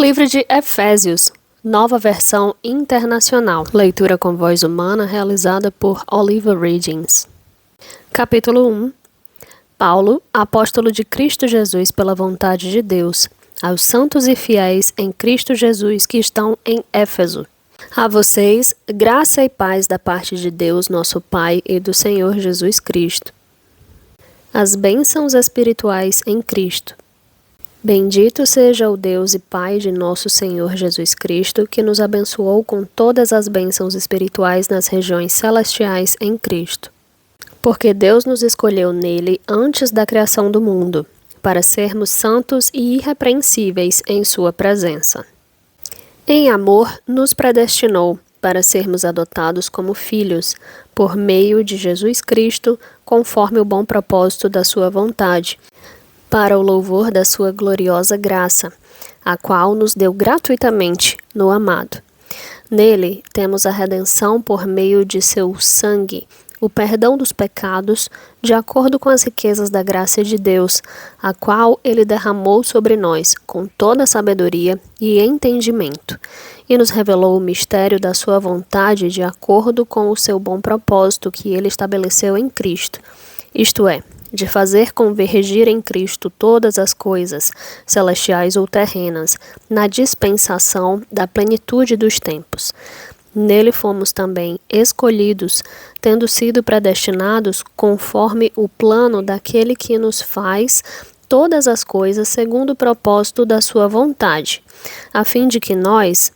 Livro de Efésios, nova versão internacional. Leitura com voz humana realizada por Oliver Readings. Capítulo 1. Paulo, apóstolo de Cristo Jesus pela vontade de Deus, aos santos e fiéis em Cristo Jesus que estão em Éfeso. A vocês, graça e paz da parte de Deus, nosso Pai, e do Senhor Jesus Cristo. As bênçãos espirituais em Cristo. Bendito seja o Deus e Pai de nosso Senhor Jesus Cristo, que nos abençoou com todas as bênçãos espirituais nas regiões celestiais em Cristo. Porque Deus nos escolheu nele antes da criação do mundo, para sermos santos e irrepreensíveis em sua presença. Em amor, nos predestinou para sermos adotados como filhos, por meio de Jesus Cristo, conforme o bom propósito da sua vontade, para o louvor da sua gloriosa graça, a qual nos deu gratuitamente no amado. Nele temos a redenção por meio de seu sangue, o perdão dos pecados, de acordo com as riquezas da graça de Deus, a qual ele derramou sobre nós com toda sabedoria e entendimento, e nos revelou o mistério da sua vontade de acordo com o seu bom propósito que ele estabeleceu em Cristo, isto é, de fazer convergir em Cristo todas as coisas, celestiais ou terrenas, na dispensação da plenitude dos tempos. Nele fomos também escolhidos, tendo sido predestinados conforme o plano daquele que nos faz todas as coisas segundo o propósito da sua vontade, a fim de que nós,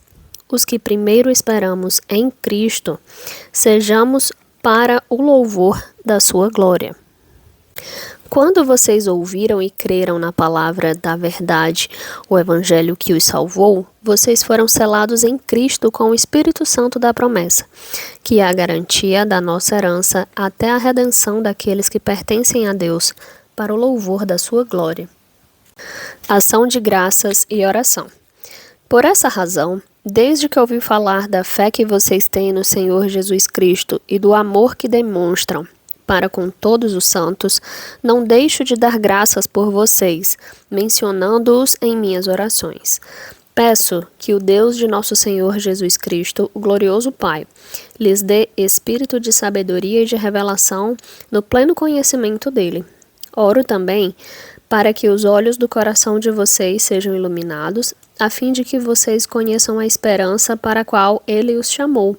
os que primeiro esperamos em Cristo, sejamos para o louvor da sua glória. Quando vocês ouviram e creram na palavra da verdade, o evangelho que os salvou, vocês foram selados em Cristo com o Espírito Santo da promessa, que é a garantia da nossa herança até a redenção daqueles que pertencem a Deus, para o louvor da sua glória. Ação de graças e oração. Por essa razão, desde que ouvi falar da fé que vocês têm no Senhor Jesus Cristo e do amor que demonstram para com todos os santos, não deixo de dar graças por vocês, mencionando-os em minhas orações. Peço que o Deus de nosso Senhor Jesus Cristo, o glorioso Pai, lhes dê espírito de sabedoria e de revelação no pleno conhecimento dele. Oro também para que os olhos do coração de vocês sejam iluminados, a fim de que vocês conheçam a esperança para a qual ele os chamou,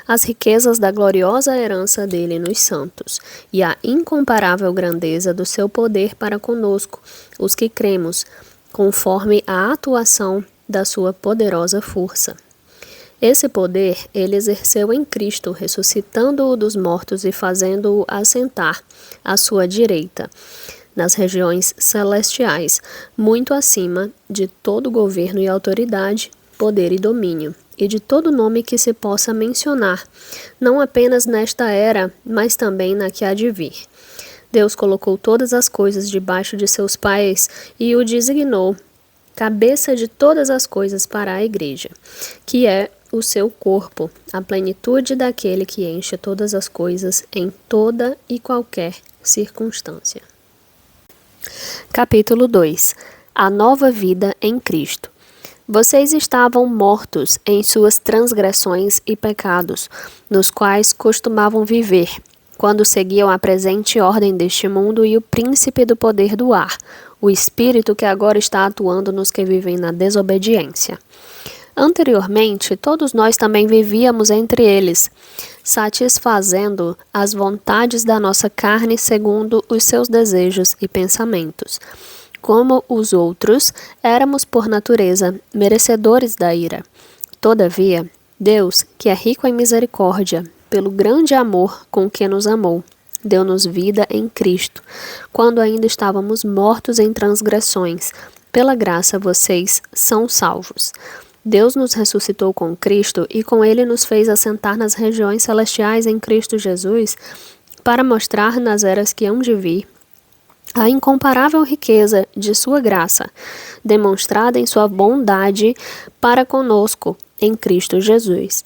as riquezas da gloriosa herança dele nos santos, e a incomparável grandeza do seu poder para conosco, os que cremos, conforme a atuação da sua poderosa força. Esse poder ele exerceu em Cristo, ressuscitando-o dos mortos e fazendo-o assentar à sua direita, nas regiões celestiais, muito acima de todo governo e autoridade, poder e domínio, e de todo nome que se possa mencionar, não apenas nesta era, mas também na que há de vir. Deus colocou todas as coisas debaixo de seus pés e o designou cabeça de todas as coisas para a igreja, que é o seu corpo, a plenitude daquele que enche todas as coisas em toda e qualquer circunstância. Capítulo 2. A nova vida em Cristo. Vocês estavam mortos em suas transgressões e pecados, nos quais costumavam viver, quando seguiam a presente ordem deste mundo e o príncipe do poder do ar, o espírito que agora está atuando nos que vivem na desobediência. Anteriormente, todos nós também vivíamos entre eles, satisfazendo as vontades da nossa carne segundo os seus desejos e pensamentos. Como os outros, éramos por natureza merecedores da ira. Todavia, Deus, que é rico em misericórdia, pelo grande amor com que nos amou, deu-nos vida em Cristo, quando ainda estávamos mortos em transgressões. Pela graça vocês são salvos. Deus nos ressuscitou com Cristo e com ele nos fez assentar nas regiões celestiais em Cristo Jesus, para mostrar nas eras que hão de vir a incomparável riqueza de sua graça, demonstrada em sua bondade para conosco em Cristo Jesus.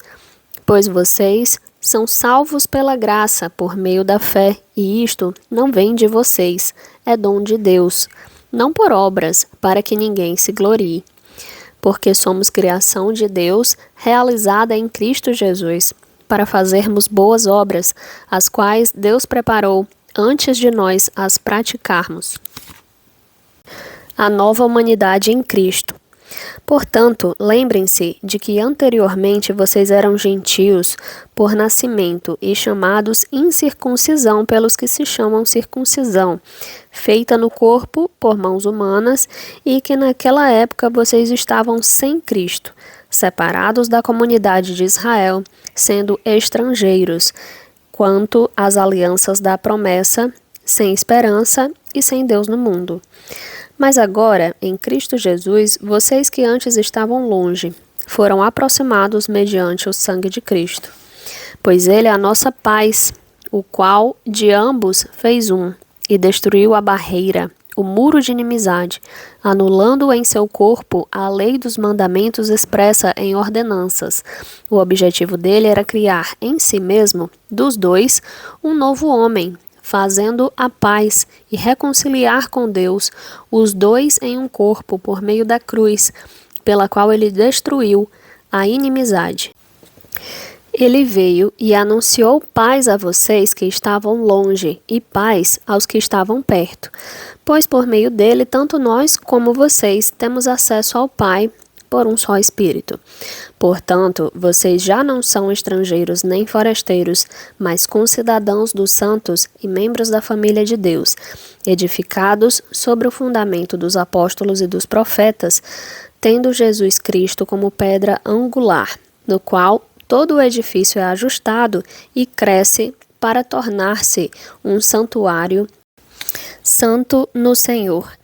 Pois vocês são salvos pela graça por meio da fé, e isto não vem de vocês, é dom de Deus, não por obras, para que ninguém se glorie. porque somos criação de Deus, realizada em Cristo Jesus, para fazermos boas obras, as quais Deus preparou antes de nós as praticarmos. A nova humanidade em Cristo. Portanto, lembrem-se de que anteriormente vocês eram gentios por nascimento e chamados incircuncisão pelos que se chamam circuncisão, feita no corpo por mãos humanas, e que naquela época vocês estavam sem Cristo, separados da comunidade de Israel, sendo estrangeiros, quanto às alianças da promessa, sem esperança e sem Deus no mundo. Mas agora, em Cristo Jesus, vocês que antes estavam longe, foram aproximados mediante o sangue de Cristo. Pois ele é a nossa paz, o qual de ambos fez um, e destruiu a barreira, o muro de inimizade, anulando em seu corpo a lei dos mandamentos expressa em ordenanças. O objetivo dele era criar em si mesmo, dos dois, um novo homem, fazendo a paz e reconciliar com Deus os dois em um corpo por meio da cruz, pela qual ele destruiu a inimizade. Ele veio e anunciou paz a vocês que estavam longe e paz aos que estavam perto, pois por meio dele tanto nós como vocês temos acesso ao Pai por um só Espírito. Portanto, vocês já não são estrangeiros nem forasteiros, mas concidadãos dos santos e membros da família de Deus, edificados sobre o fundamento dos apóstolos e dos profetas, tendo Jesus Cristo como pedra angular, no qual todo o edifício é ajustado e cresce para tornar-se um santuário santo no Senhor.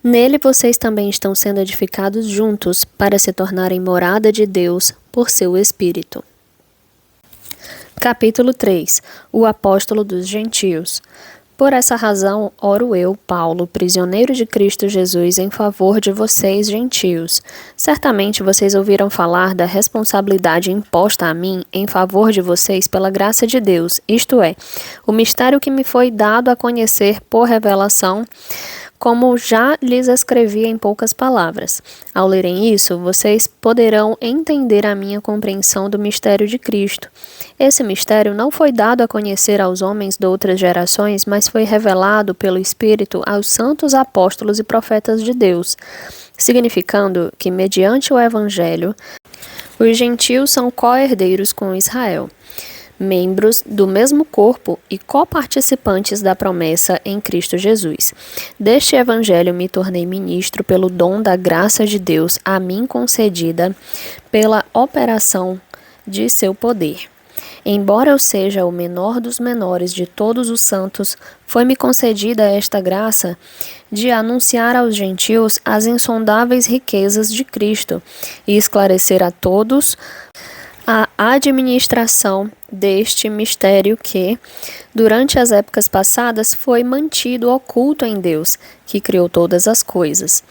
Nele vocês também estão sendo edificados juntos para se tornarem morada de Deus por seu Espírito. Capítulo 3. O apóstolo dos gentios. Por essa razão, oro eu, Paulo, prisioneiro de Cristo Jesus, em favor de vocês, gentios. Certamente vocês ouviram falar da responsabilidade imposta a mim em favor de vocês pela graça de Deus, isto é, o mistério que me foi dado a conhecer por revelação, como já lhes escrevi em poucas palavras. Ao lerem isso, vocês poderão entender a minha compreensão do mistério de Cristo. Esse mistério não foi dado a conhecer aos homens de outras gerações, mas foi revelado pelo Espírito aos santos apóstolos e profetas de Deus, significando que, mediante o Evangelho, os gentios são co-herdeiros com Israel, membros do mesmo corpo e coparticipantes da promessa em Cristo Jesus. Deste evangelho me tornei ministro pelo dom da graça de Deus a mim concedida pela operação de seu poder. Embora eu seja o menor dos menores de todos os santos, foi-me concedida esta graça de anunciar aos gentios as insondáveis riquezas de Cristo e esclarecer a todos a administração deste mistério que, durante as épocas passadas, foi mantido oculto em Deus, que criou todas as coisas.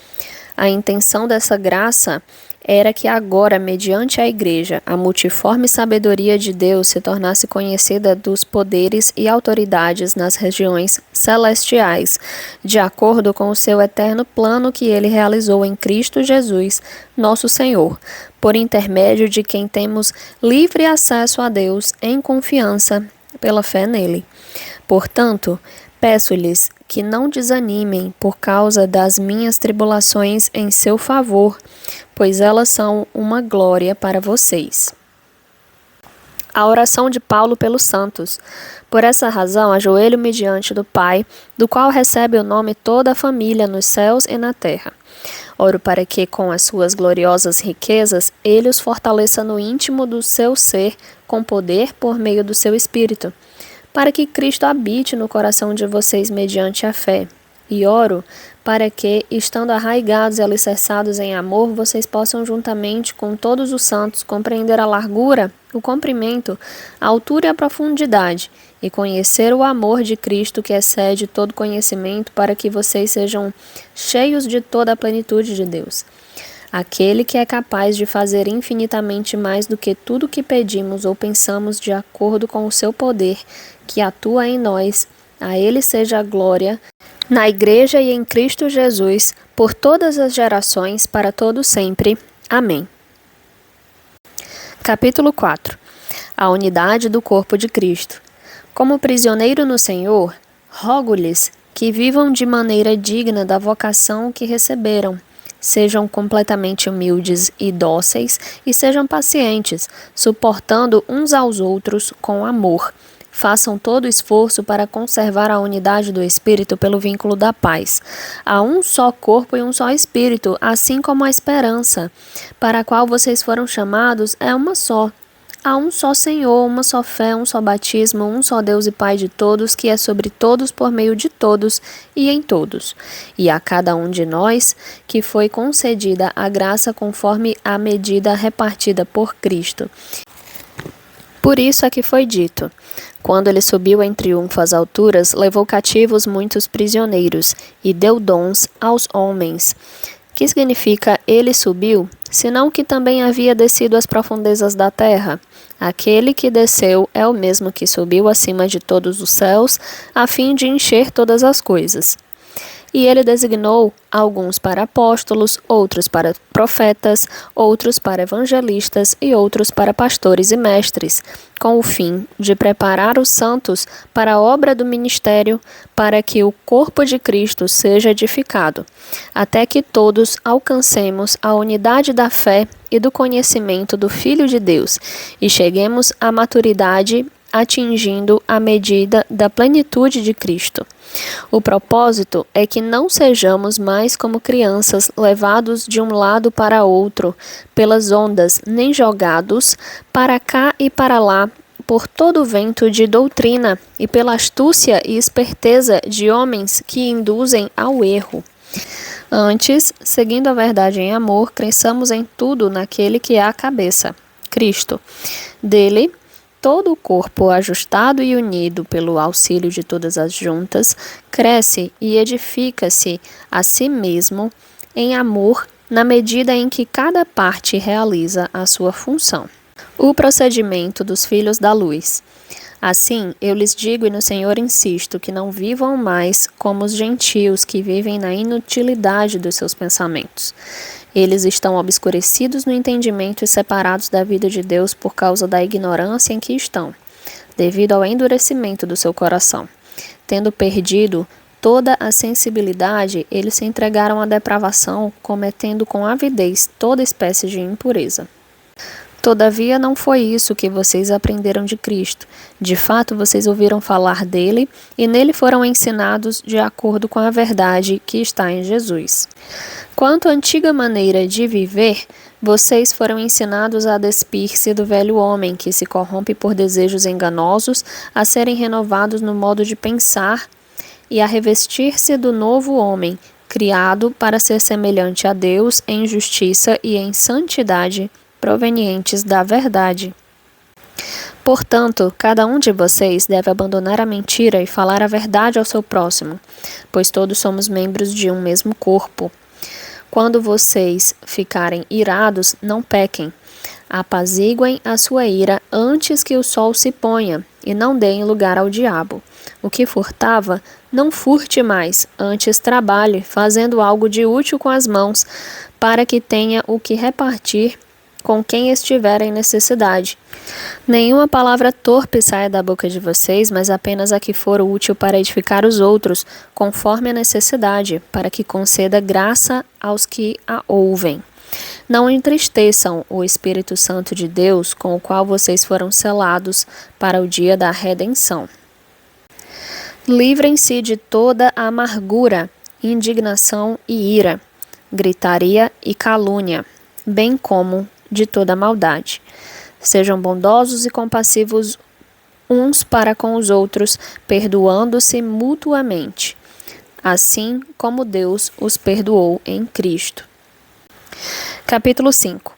A intenção dessa graça era que agora, mediante a Igreja, a multiforme sabedoria de Deus se tornasse conhecida dos poderes e autoridades nas regiões celestiais, de acordo com o seu eterno plano que ele realizou em Cristo Jesus, nosso Senhor, por intermédio de quem temos livre acesso a Deus em confiança pela fé nele. Portanto, peço-lhes que não desanimem por causa das minhas tribulações em seu favor, pois elas são uma glória para vocês. A oração de Paulo pelos santos. Por essa razão, ajoelho-me diante do Pai, do qual recebe o nome toda a família nos céus e na terra. Oro para que, com as suas gloriosas riquezas, ele os fortaleça no íntimo do seu ser, com poder por meio do seu Espírito, para que Cristo habite no coração de vocês mediante a fé. E oro para que, estando arraigados e alicerçados em amor, vocês possam juntamente com todos os santos compreender a largura, o comprimento, a altura e a profundidade, e conhecer o amor de Cristo que excede todo conhecimento, para que vocês sejam cheios de toda a plenitude de Deus. Aquele que é capaz de fazer infinitamente mais do que tudo que pedimos ou pensamos, de acordo com o seu poder, que atua em nós, a ele seja a glória, na Igreja e em Cristo Jesus, por todas as gerações, para todo sempre. Amém. Capítulo 4. A unidade do corpo de Cristo. Como prisioneiro no Senhor, rogo-lhes que vivam de maneira digna da vocação que receberam. Sejam completamente humildes e dóceis e sejam pacientes, suportando uns aos outros com amor. Façam todo esforço para conservar a unidade do Espírito pelo vínculo da paz. Há um só corpo e um só Espírito, assim como a esperança, para a qual vocês foram chamados, é uma só. Há um só Senhor, uma só fé, um só batismo, um só Deus e Pai de todos, que é sobre todos, por meio de todos e em todos. E a cada um de nós que foi concedida a graça conforme a medida repartida por Cristo. Por isso é que foi dito: quando ele subiu em triunfo às alturas, levou cativos muitos prisioneiros e deu dons aos homens. Que significa ele subiu, senão que também havia descido às profundezas da terra? Aquele que desceu é o mesmo que subiu acima de todos os céus, a fim de encher todas as coisas. E ele designou alguns para apóstolos, outros para profetas, outros para evangelistas e outros para pastores e mestres, com o fim de preparar os santos para a obra do ministério, para que o corpo de Cristo seja edificado, até que todos alcancemos a unidade da fé e do conhecimento do Filho de Deus, e cheguemos à maturidade, atingindo a medida da plenitude de Cristo. O propósito é que não sejamos mais como crianças levados de um lado para outro pelas ondas, nem jogados para cá e para lá por todo o vento de doutrina e pela astúcia e esperteza de homens que induzem ao erro. Antes, seguindo a verdade em amor, cresçamos em tudo naquele que é a cabeça, Cristo. Dele, todo o corpo, ajustado e unido pelo auxílio de todas as juntas, cresce e edifica-se a si mesmo em amor, na medida em que cada parte realiza a sua função. O procedimento dos filhos da luz. Assim, eu lhes digo e no Senhor insisto, que não vivam mais como os gentios que vivem na inutilidade dos seus pensamentos. Eles estão obscurecidos no entendimento e separados da vida de Deus por causa da ignorância em que estão, devido ao endurecimento do seu coração. Tendo perdido toda a sensibilidade, eles se entregaram à depravação, cometendo com avidez toda espécie de impureza. Todavia, não foi isso que vocês aprenderam de Cristo. De fato, vocês ouviram falar dele e nele foram ensinados de acordo com a verdade que está em Jesus. Quanto à antiga maneira de viver, vocês foram ensinados a despir-se do velho homem, que se corrompe por desejos enganosos, a serem renovados no modo de pensar e a revestir-se do novo homem, criado para ser semelhante a Deus em justiça e em santidade, provenientes da verdade. Portanto, cada um de vocês deve abandonar a mentira e falar a verdade ao seu próximo, pois todos somos membros de um mesmo corpo. Quando vocês ficarem irados, não pequem. Apaziguem a sua ira antes que o sol se ponha, e não deem lugar ao diabo. O que furtava, não furte mais, antes trabalhe, fazendo algo de útil com as mãos, para que tenha o que repartir com quem estiver em necessidade. Nenhuma palavra torpe saia da boca de vocês, mas apenas a que for útil para edificar os outros, conforme a necessidade, para que conceda graça aos que a ouvem. Não entristeçam o Espírito Santo de Deus, com o qual vocês foram selados para o dia da redenção. Livrem-se de toda a amargura, indignação e ira, gritaria e calúnia, bem como de toda maldade. Sejam bondosos e compassivos uns para com os outros, perdoando-se mutuamente, assim como Deus os perdoou em Cristo. Capítulo 5.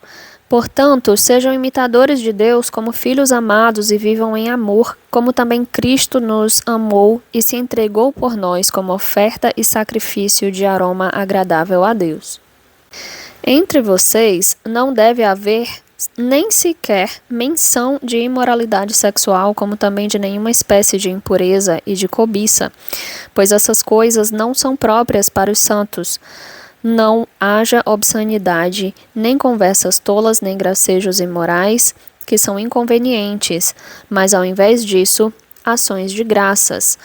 Portanto, sejam imitadores de Deus como filhos amados e vivam em amor, como também Cristo nos amou e se entregou por nós como oferta e sacrifício de aroma agradável a Deus. Entre vocês não deve haver nem sequer menção de imoralidade sexual, como também de nenhuma espécie de impureza e de cobiça, pois essas coisas não são próprias para os santos. não haja obscenidade, nem conversas tolas, nem gracejos imorais, que são inconvenientes, mas ao invés disso, ações de graças.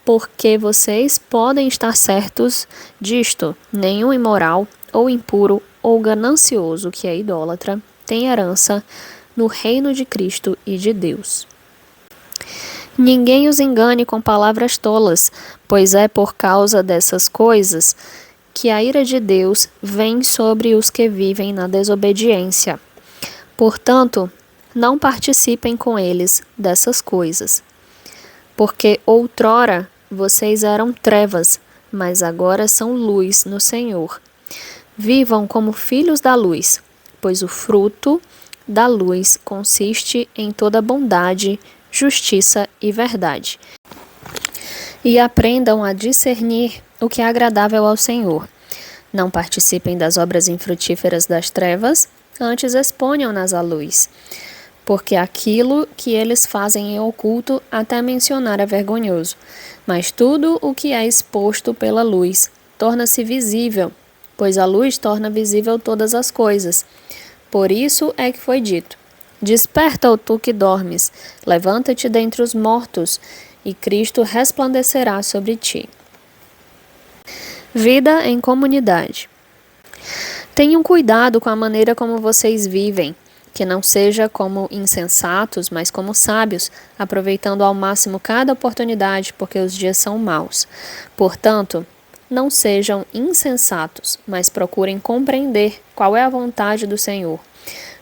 Porque vocês podem estar certos disto: nenhum imoral, ou impuro, ou ganancioso que é idólatra, tem herança no reino de Cristo e de Deus. Ninguém os engane com palavras tolas, pois é por causa dessas coisas que a ira de Deus vem sobre os que vivem na desobediência. Portanto, não participem com eles dessas coisas. Porque outrora vocês eram trevas, mas agora são luz no Senhor. Vivam como filhos da luz, pois o fruto da luz consiste em toda bondade, justiça e verdade. E aprendam a discernir o que é agradável ao Senhor. Não participem das obras infrutíferas das trevas, antes exponham-nas à luz. Porque aquilo que eles fazem em oculto, até mencionar é vergonhoso. Mas tudo o que é exposto pela luz torna-se visível, pois a luz torna visível todas as coisas. Por isso é que foi dito: desperta, ó tu que dormes, levanta-te dentre os mortos, e Cristo resplandecerá sobre ti. Vida em comunidade. Tenham cuidado com a maneira como vocês vivem, que não seja como insensatos, mas como sábios, aproveitando ao máximo cada oportunidade, porque os dias são maus. Portanto, não sejam insensatos, mas procurem compreender qual é a vontade do Senhor.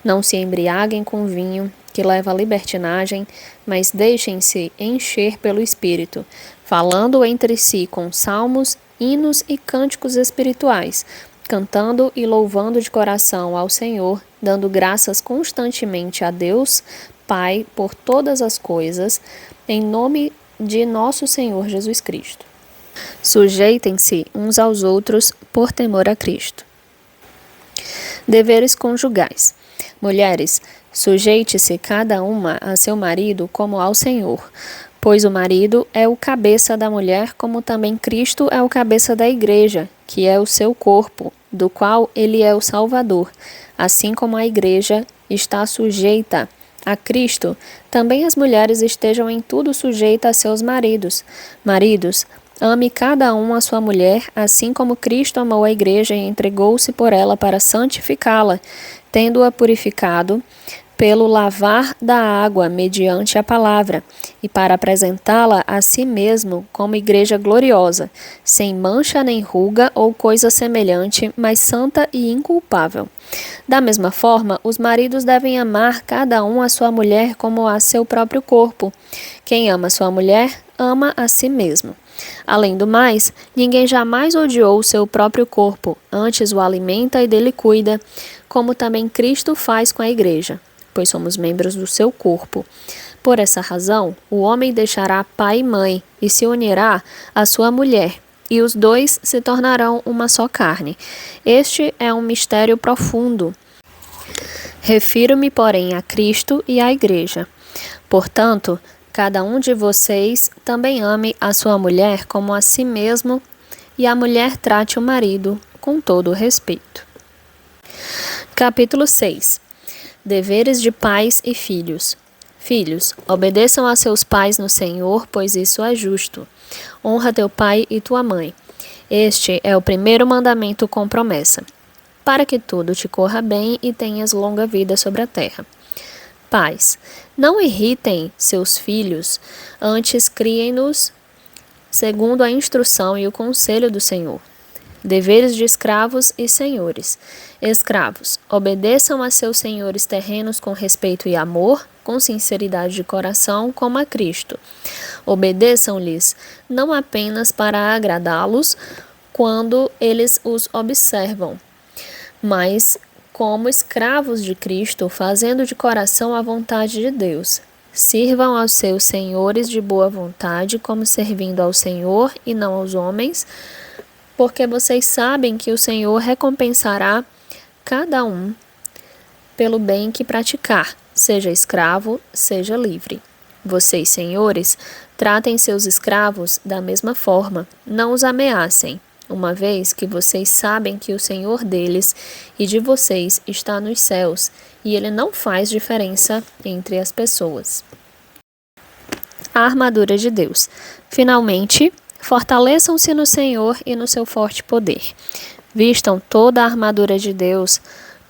Não se embriaguem com vinho, que leva à libertinagem, mas deixem-se encher pelo Espírito, falando entre si com salmos, hinos e cânticos espirituais, cantando e louvando de coração ao Senhor, dando graças constantemente a Deus, Pai, por todas as coisas, em nome de nosso Senhor Jesus Cristo. Sujeitem-se uns aos outros por temor a Cristo. Deveres conjugais. Mulheres, sujeite-se cada uma a seu marido como ao Senhor, pois o marido é o cabeça da mulher, como também Cristo é o cabeça da igreja, que é o seu corpo, do qual ele é o Salvador. Assim como a igreja está sujeita a Cristo, também as mulheres estejam em tudo sujeitas a seus maridos. Maridos, ame cada um a sua mulher, assim como Cristo amou a igreja e entregou-se por ela para santificá-la, tendo-a purificado pelo lavar da água mediante a palavra, e para apresentá-la a si mesmo como igreja gloriosa, sem mancha nem ruga ou coisa semelhante, mas santa e inculpável. Da mesma forma, os maridos devem amar cada um a sua mulher como a seu próprio corpo. Quem ama sua mulher, ama a si mesmo. Além do mais, ninguém jamais odiou o seu próprio corpo, antes o alimenta e dele cuida, como também Cristo faz com a igreja, pois somos membros do seu corpo. Por essa razão, o homem deixará pai e mãe e se unirá à sua mulher, e os dois se tornarão uma só carne. Este é um mistério profundo. Refiro-me, porém, a Cristo e à igreja. Portanto, cada um de vocês também ame a sua mulher como a si mesmo, e a mulher trate o marido com todo o respeito. Capítulo 6. Deveres de pais e filhos. Filhos, obedeçam a seus pais no Senhor, pois isso é justo. Honra teu pai e tua mãe. Este é o primeiro mandamento com promessa, para que tudo te corra bem e tenhas longa vida sobre a terra. Pais, não irritem seus filhos, antes criem-nos segundo a instrução e o conselho do Senhor. Deveres de escravos e senhores. Escravos, obedeçam a seus senhores terrenos com respeito e amor, com sinceridade de coração, como a Cristo. Obedeçam-lhes não apenas para agradá-los quando eles os observam, mas como escravos de Cristo, fazendo de coração a vontade de Deus. Sirvam aos seus senhores de boa vontade, como servindo ao Senhor e não aos homens, porque vocês sabem que o Senhor recompensará cada um pelo bem que praticar, seja escravo, seja livre. Vocês, senhores, tratem seus escravos da mesma forma, não os ameacem. uma vez que vocês sabem que o Senhor deles e de vocês está nos céus, e ele não faz diferença entre as pessoas. A armadura de Deus. Finalmente, fortaleçam-se no Senhor e no seu forte poder. Vistam toda a armadura de Deus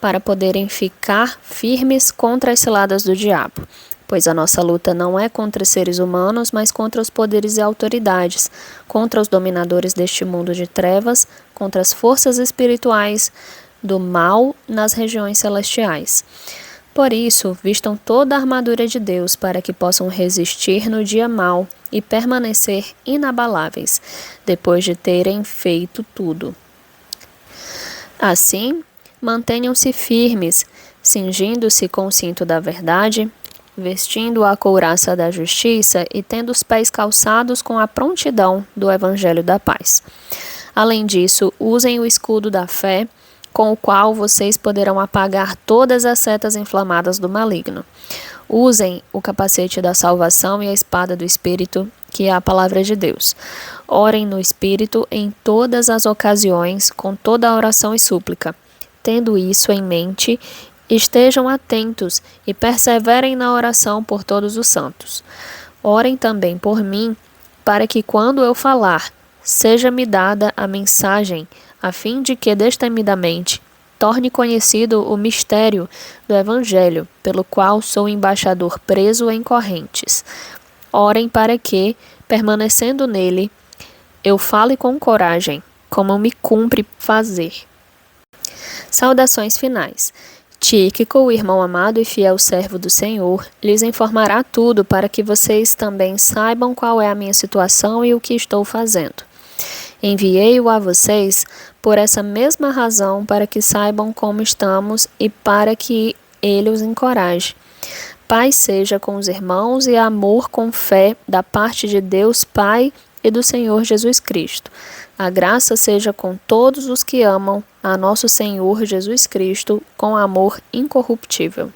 para poderem ficar firmes contra as ciladas do diabo. Pois a nossa luta não é contra seres humanos, mas contra os poderes e autoridades, contra os dominadores deste mundo de trevas, contra as forças espirituais do mal nas regiões celestiais. Por isso, vistam toda a armadura de Deus para que possam resistir no dia mau e permanecer inabaláveis, depois de terem feito tudo. Assim, mantenham-se firmes, cingindo-se com o cinto da verdade, vestindo a couraça da justiça e tendo os pés calçados com a prontidão do evangelho da paz. Além disso, usem o escudo da fé, com o qual vocês poderão apagar todas as setas inflamadas do maligno. Usem o capacete da salvação e a espada do Espírito, que é a palavra de Deus. Orem no Espírito em todas as ocasiões, com toda a oração e súplica. Tendo isso em mente, estejam atentos e perseverem na oração por todos os santos. Orem também por mim, para que quando eu falar, seja-me dada a mensagem, a fim de que destemidamente torne conhecido o mistério do Evangelho, pelo qual sou embaixador preso em correntes. Orem para que, permanecendo nele, eu fale com coragem, como me cumpre fazer. Saudações finais. Tíquico, o irmão amado e fiel servo do Senhor, lhes informará tudo para que vocês também saibam qual é a minha situação e o que estou fazendo. Enviei-o a vocês por essa mesma razão, para que saibam como estamos e para que ele os encoraje. Paz seja com os irmãos e amor com fé da parte de Deus Pai e do Senhor Jesus Cristo. A graça seja com todos os que amam a nosso Senhor Jesus Cristo com amor incorruptível.